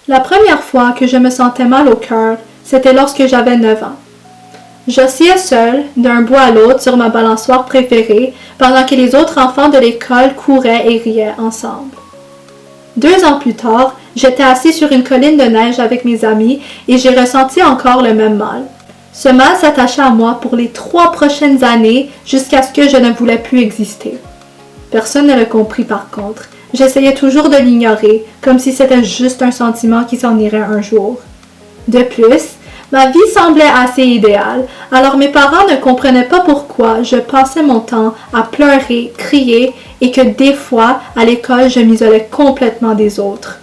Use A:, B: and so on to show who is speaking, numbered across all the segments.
A: La première fois que je me sentais mal au cœur, c'était lorsque j'avais 9 ans. J'oscillais seule, d'un bout à l'autre sur ma balançoire préférée, pendant que les autres enfants de l'école couraient et riaient ensemble. 2 ans plus tard, j'étais assis sur une colline de neige avec mes amis et j'ai ressenti encore le même mal. Ce mal s'attachait à moi pour les 3 prochaines années jusqu'à ce que je ne voulais plus exister. Personne ne le comprit par contre. J'essayais toujours de l'ignorer, comme si c'était juste un sentiment qui s'en irait un jour. De plus, ma vie semblait assez idéale, alors mes parents ne comprenaient pas pourquoi je passais mon temps à pleurer, crier et que des fois, à l'école, je m'isolais complètement des autres.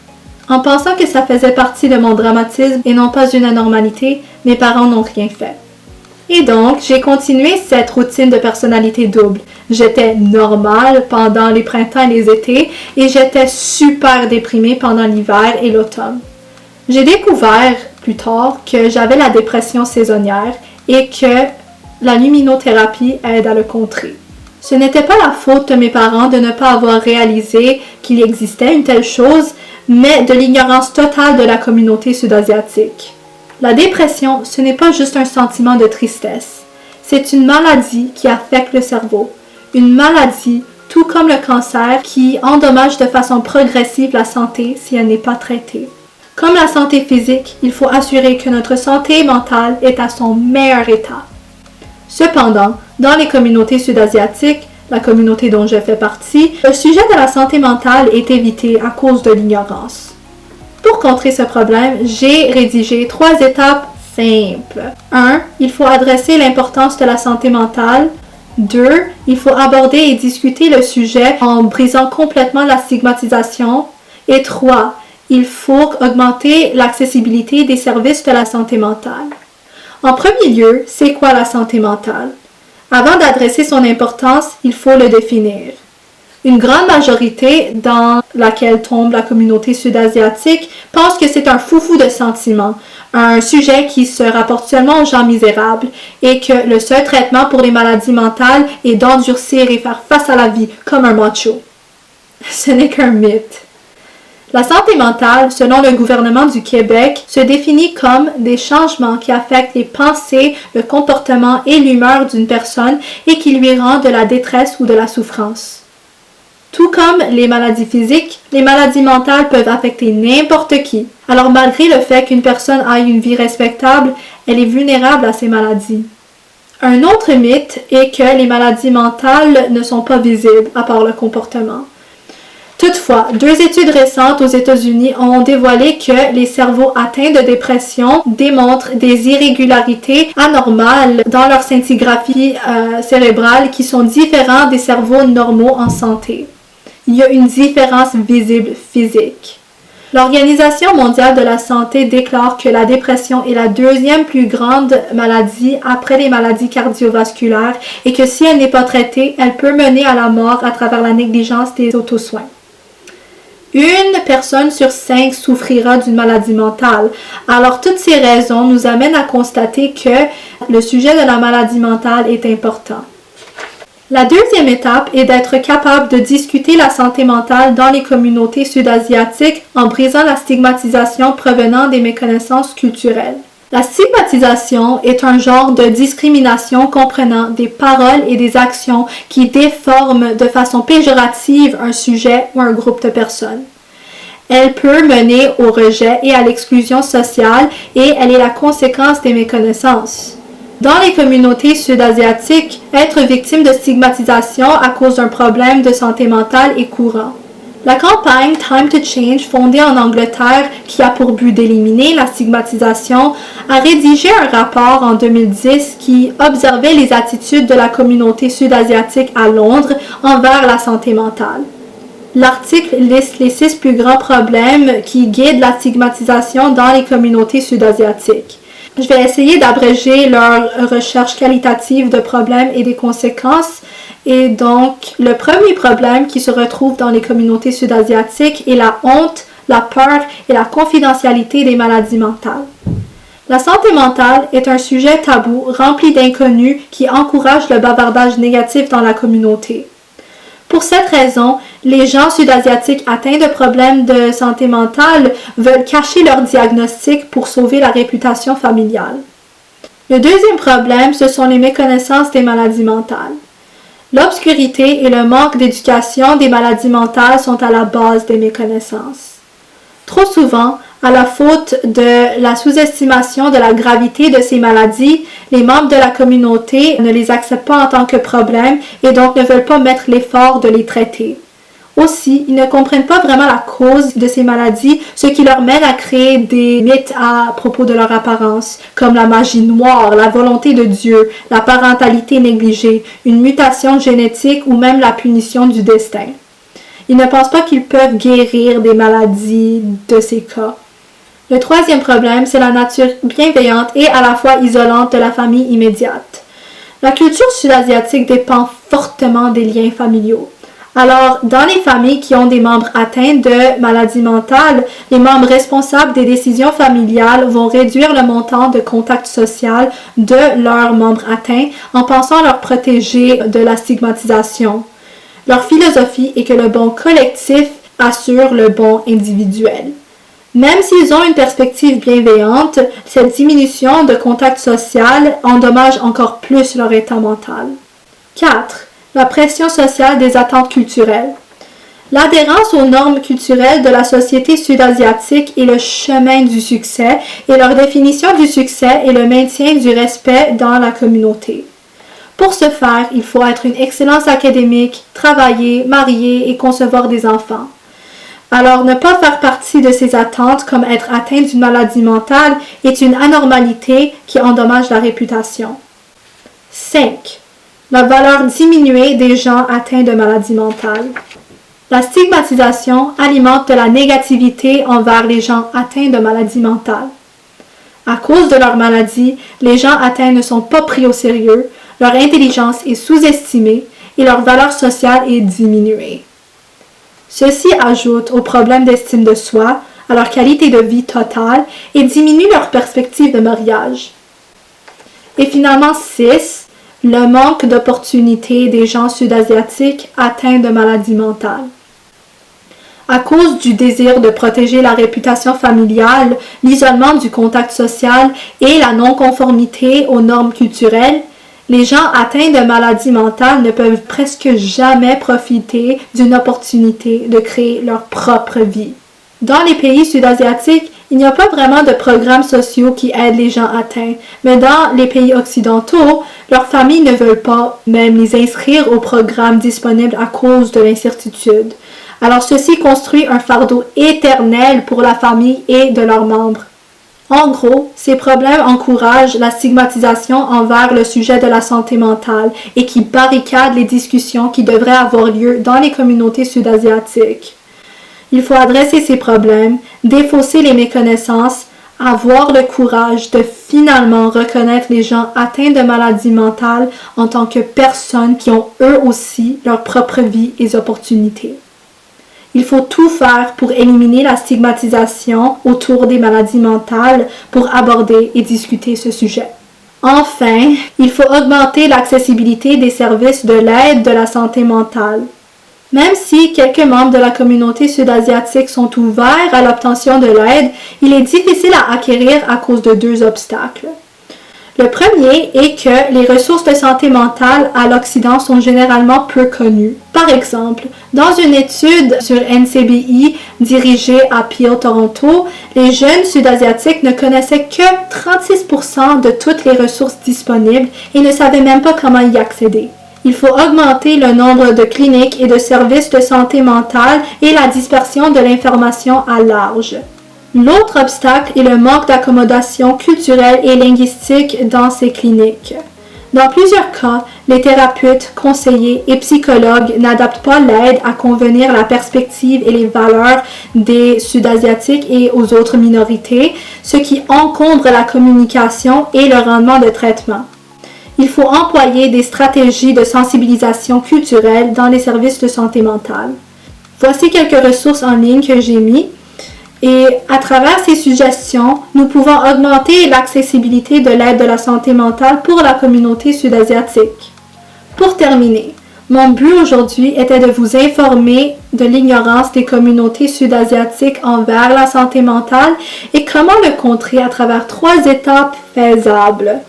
A: En pensant que ça faisait partie de mon dramatisme et non pas une anormalité, mes parents n'ont rien fait. Et donc, j'ai continué cette routine de personnalité double. J'étais normale pendant les printemps et les étés et j'étais super déprimée pendant l'hiver et l'automne. J'ai découvert plus tard que j'avais la dépression saisonnière et que la luminothérapie aide à le contrer. Ce n'était pas la faute de mes parents de ne pas avoir réalisé qu'il existait une telle chose, mais de l'ignorance totale de la communauté sud-asiatique. La dépression, ce n'est pas juste un sentiment de tristesse. C'est une maladie qui affecte le cerveau. Une maladie, tout comme le cancer, qui endommage de façon progressive la santé si elle n'est pas traitée. Comme la santé physique, il faut assurer que notre santé mentale est à son meilleur état. Cependant, dans les communautés sud-asiatiques, la communauté dont je fais partie, le sujet de la santé mentale est évité à cause de l'ignorance. Pour contrer ce problème, j'ai rédigé 3 étapes simples. 1. Il faut adresser l'importance de la santé mentale. 2. Il faut aborder et discuter le sujet en brisant complètement la stigmatisation. Et 3. Il faut augmenter l'accessibilité des services de la santé mentale. En premier lieu, c'est quoi la santé mentale? Avant d'adresser son importance, il faut le définir. Une grande majorité dans laquelle tombe la communauté sud-asiatique pense que c'est un foufou de sentiments, un sujet qui se rapporte seulement aux gens misérables et que le seul traitement pour les maladies mentales est d'endurcir et faire face à la vie comme un macho. Ce n'est qu'un mythe. La santé mentale, selon le gouvernement du Québec, se définit comme des changements qui affectent les pensées, le comportement et l'humeur d'une personne et qui lui rendent de la détresse ou de la souffrance. Tout comme les maladies physiques, les maladies mentales peuvent affecter n'importe qui. Alors malgré le fait qu'une personne ait une vie respectable, elle est vulnérable à ces maladies. Un autre mythe est que les maladies mentales ne sont pas visibles à part le comportement. Toutefois, 2 études récentes aux États-Unis ont dévoilé que les cerveaux atteints de dépression démontrent des irrégularités anormales dans leur scintigraphie cérébrale qui sont différentes des cerveaux normaux en santé. Il y a une différence visible physique. L'Organisation mondiale de la santé déclare que la dépression est la 2e plus grande maladie après les maladies cardiovasculaires et que si elle n'est pas traitée, elle peut mener à la mort à travers la négligence des autosoins. Une personne sur 5 souffrira d'une maladie mentale. Alors, toutes ces raisons nous amènent à constater que le sujet de la maladie mentale est important. La 2e étape est d'être capable de discuter la santé mentale dans les communautés sud-asiatiques en brisant la stigmatisation provenant des méconnaissances culturelles. La stigmatisation est un genre de discrimination comprenant des paroles et des actions qui déforment de façon péjorative un sujet ou un groupe de personnes. Elle peut mener au rejet et à l'exclusion sociale et elle est la conséquence des méconnaissances. Dans les communautés sud-asiatiques, être victime de stigmatisation à cause d'un problème de santé mentale est courant. La campagne Time to Change, fondée en Angleterre, qui a pour but d'éliminer la stigmatisation, a rédigé un rapport en 2010 qui observait les attitudes de la communauté sud-asiatique à Londres envers la santé mentale. L'article liste les 6 plus grands problèmes qui guident la stigmatisation dans les communautés sud-asiatiques. Je vais essayer d'abréger leur recherche qualitative de problèmes et des conséquences. Et donc, le premier problème qui se retrouve dans les communautés sud-asiatiques est la honte, la peur et la confidentialité des maladies mentales. La santé mentale est un sujet tabou rempli d'inconnus qui encourage le bavardage négatif dans la communauté. pour cette raison, les gens sud-asiatiques atteints de problèmes de santé mentale veulent cacher leur diagnostic pour sauver la réputation familiale. Le deuxième problème, ce sont les méconnaissances des maladies mentales. L'obscurité et le manque d'éducation des maladies mentales sont à la base des méconnaissances. Trop souvent, à la faute de la sous-estimation de la gravité de ces maladies, les membres de la communauté ne les acceptent pas en tant que problème et donc ne veulent pas mettre l'effort de les traiter. Aussi, ils ne comprennent pas vraiment la cause de ces maladies, ce qui leur mène à créer des mythes à propos de leur apparence, comme la magie noire, la volonté de Dieu, la parentalité négligée, une mutation génétique ou même la punition du destin. Ils ne pensent pas qu'ils peuvent guérir des maladies de ces cas. Le troisième problème, c'est la nature bienveillante et à la fois isolante de la famille immédiate. La culture sud-asiatique dépend fortement des liens familiaux. Alors, dans les familles qui ont des membres atteints de maladies mentales, les membres responsables des décisions familiales vont réduire le montant de contact social de leurs membres atteints en pensant leur protéger de la stigmatisation. Leur philosophie est que le bon collectif assure le bon individuel. Même s'ils ont une perspective bienveillante, cette diminution de contact social endommage encore plus leur état mental. 4. La pression sociale des attentes culturelles. L'adhérence aux normes culturelles de la société sud-asiatique est le chemin du succès et leur définition du succès est le maintien du respect dans la communauté. Pour ce faire, il faut être une excellence académique, travailler, marier et concevoir des enfants. Alors, ne pas faire partie de ces attentes comme être atteint d'une maladie mentale est une anormalité qui endommage la réputation. 5. La valeur diminuée des gens atteints de maladies mentales. La stigmatisation alimente de la négativité envers les gens atteints de maladies mentales. À cause de leur maladie, les gens atteints ne sont pas pris au sérieux, leur intelligence est sous-estimée et leur valeur sociale est diminuée. Ceci ajoute aux problèmes d'estime de soi, à leur qualité de vie totale et diminue leur perspective de mariage. Et finalement, 6. Le manque d'opportunités des gens sud-asiatiques atteints de maladies mentales. À cause du désir de protéger la réputation familiale, l'isolement du contact social et la non-conformité aux normes culturelles, les gens atteints de maladies mentales ne peuvent presque jamais profiter d'une opportunité de créer leur propre vie. Dans les pays sud-asiatiques, il n'y a pas vraiment de programmes sociaux qui aident les gens atteints, mais dans les pays occidentaux, leurs familles ne veulent pas même les inscrire aux programmes disponibles à cause de l'incertitude. Alors ceci construit un fardeau éternel pour la famille et de leurs membres. En gros, ces problèmes encouragent la stigmatisation envers le sujet de la santé mentale et qui barricadent les discussions qui devraient avoir lieu dans les communautés sud-asiatiques. Il faut adresser ces problèmes, défausser les méconnaissances, avoir le courage de finalement reconnaître les gens atteints de maladies mentales en tant que personnes qui ont eux aussi leur propre vie et opportunités. Il faut tout faire pour éliminer la stigmatisation autour des maladies mentales pour aborder et discuter ce sujet. Enfin, il faut augmenter l'accessibilité des services de l'aide de la santé mentale. Même si quelques membres de la communauté sud-asiatique sont ouverts à l'obtention de l'aide, il est difficile à acquérir à cause de 2 obstacles. Le premier est que les ressources de santé mentale à l'Occident sont généralement peu connues. Par exemple, dans une étude sur NCBI dirigée à Peel, Toronto, les jeunes sud-asiatiques ne connaissaient que 36% de toutes les ressources disponibles et ne savaient même pas comment y accéder. Il faut augmenter le nombre de cliniques et de services de santé mentale et la dispersion de l'information à large. L'autre obstacle est le manque d'accommodation culturelle et linguistique dans ces cliniques. Dans plusieurs cas, les thérapeutes, conseillers et psychologues n'adaptent pas l'aide à convenir la perspective et les valeurs des Sud-Asiatiques et aux autres minorités, ce qui encombre la communication et le rendement de traitement. Il faut employer des stratégies de sensibilisation culturelle dans les services de santé mentale. Voici quelques ressources en ligne que j'ai mises. Et à travers ces suggestions, nous pouvons augmenter l'accessibilité de l'aide de la santé mentale pour la communauté sud-asiatique. Pour terminer, Mon but aujourd'hui était de vous informer de l'ignorance des communautés sud-asiatiques envers la santé mentale et comment le contrer à travers 3 étapes faisables.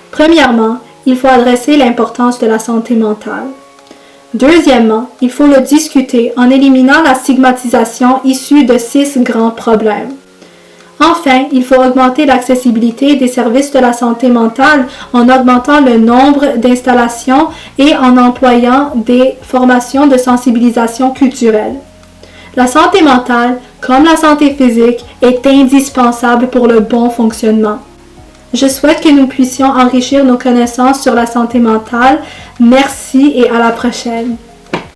A: Premièrement, il faut adresser l'importance de la santé mentale. Deuxièmement, il faut le discuter en éliminant la stigmatisation issue de 6 grands problèmes. Enfin, il faut augmenter l'accessibilité des services de la santé mentale en augmentant le nombre d'installations et en employant des formations de sensibilisation culturelle. La santé mentale, comme la santé physique, est indispensable pour le bon fonctionnement. Je souhaite que nous puissions enrichir nos connaissances sur la santé mentale. Merci et à la prochaine.